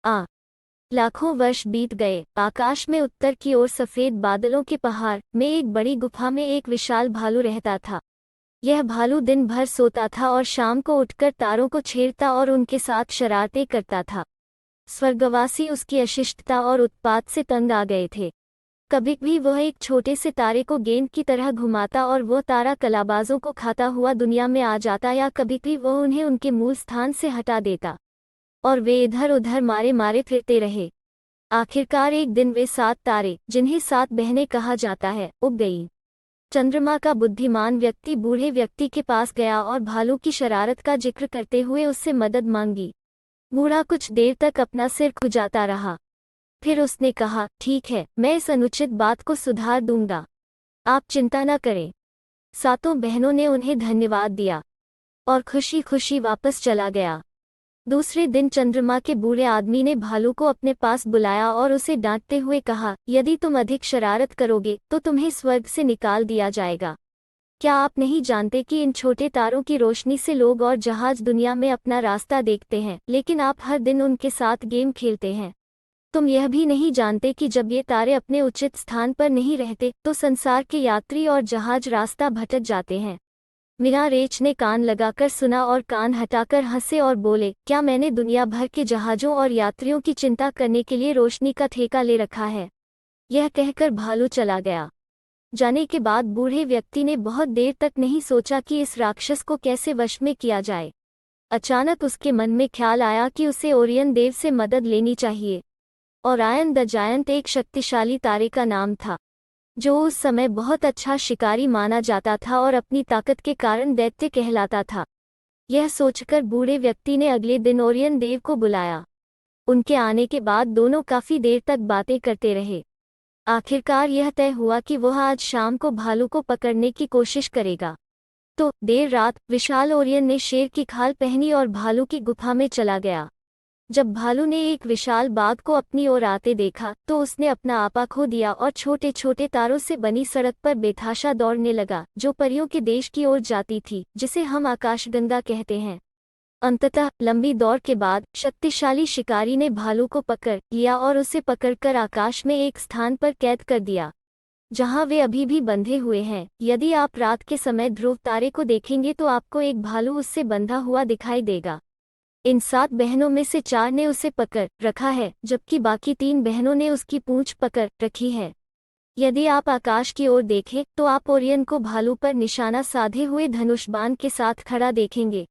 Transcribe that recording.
आ लाखों वर्ष बीत गए। आकाश में उत्तर की ओर सफेद बादलों के पहाड़ में एक बड़ी गुफा में एक विशाल भालू रहता था। यह भालू दिन भर सोता था और शाम को उठकर तारों को छेड़ता और उनके साथ शरारतें करता था। स्वर्गवासी उसकी अशिष्टता और उत्पात से तंग आ गए थे। कभी भी वह एक छोटे से तारे को गेंद की तरह घुमाता और वो तारा कलाबाजों को खाता हुआ दुनिया में आ जाता, या कभी भी वह उन्हें उनके मूल स्थान से हटा देता और वे इधर उधर मारे मारे फिरते रहे। आखिरकार एक दिन वे 7 तारे, जिन्हें 7 बहनें कहा जाता है, उग गईं। चंद्रमा का बुद्धिमान व्यक्ति बूढ़े व्यक्ति के पास गया और भालू की शरारत का जिक्र करते हुए उससे मदद मांगी। बूढ़ा कुछ देर तक अपना सिर खुजाता रहा। फिर उसने कहा, ठीक है, मैं इस अनुचित बात को सुधार दूंगा, आप चिंता न करें। 7 बहनों ने उन्हें धन्यवाद दिया और खुशी खुशी वापस चला गया। दूसरे दिन चंद्रमा के बूढ़े आदमी ने भालू को अपने पास बुलाया और उसे डांटते हुए कहा, यदि तुम अधिक शरारत करोगे तो तुम्हें स्वर्ग से निकाल दिया जाएगा। क्या आप नहीं जानते कि इन छोटे तारों की रोशनी से लोग और जहाज दुनिया में अपना रास्ता देखते हैं, लेकिन आप हर दिन उनके साथ गेम खेलते हैं। तुम यह भी नहीं जानते कि जब ये तारे अपने उचित स्थान पर नहीं रहते तो संसार के यात्री और जहाज रास्ता भटक जाते हैं। मीरा रेच ने कान लगाकर सुना और कान हटाकर हंसे और बोले, क्या मैंने दुनिया भर के जहाज़ों और यात्रियों की चिंता करने के लिए रोशनी का ठेका ले रखा है? यह कहकर भालू चला गया। जाने के बाद बूढ़े व्यक्ति ने बहुत देर तक नहीं सोचा कि इस राक्षस को कैसे वश में किया जाए। अचानक उसके मन में ख्याल आया कि उसे ओरियन देव से मदद लेनी चाहिए। ओरायन द जायंट एक शक्तिशाली तारे का नाम था, जो उस समय बहुत अच्छा शिकारी माना जाता था और अपनी ताकत के कारण दैत्य कहलाता था। यह सोचकर बूढ़े व्यक्ति ने अगले दिन ओरियन देव को बुलाया। उनके आने के बाद दोनों काफी देर तक बातें करते रहे। आखिरकार यह तय हुआ कि वह आज शाम को भालू को पकड़ने की कोशिश करेगा। तो देर रात विशाल ओरियन ने शेर की खाल पहनी और भालू की गुफा में चला गया। जब भालू ने एक विशाल बाघ को अपनी ओर आते देखा तो उसने अपना आपा खो दिया और छोटे छोटे तारों से बनी सड़क पर बेतहाशा दौड़ने लगा, जो परियों के देश की ओर जाती थी, जिसे हम आकाशगंगा कहते हैं। अंततः लंबी दौड़ के बाद शक्तिशाली शिकारी ने भालू को पकड़ लिया और उसे पकड़कर आकाश में एक स्थान पर कैद कर दिया, जहां वे अभी भी बंधे हुए हैं। यदि आप रात के समय ध्रुव तारे को देखेंगे तो आपको एक भालू उससे बंधा हुआ दिखाई देगा। इन 7 बहनों में से 4 ने उसे पकड़ रखा है, जबकि बाकी 3 बहनों ने उसकी पूंछ पकड़ रखी है। यदि आप आकाश की ओर देखें तो आप ओरियन को भालू पर निशाना साधे हुए धनुष बाण के साथ खड़ा देखेंगे।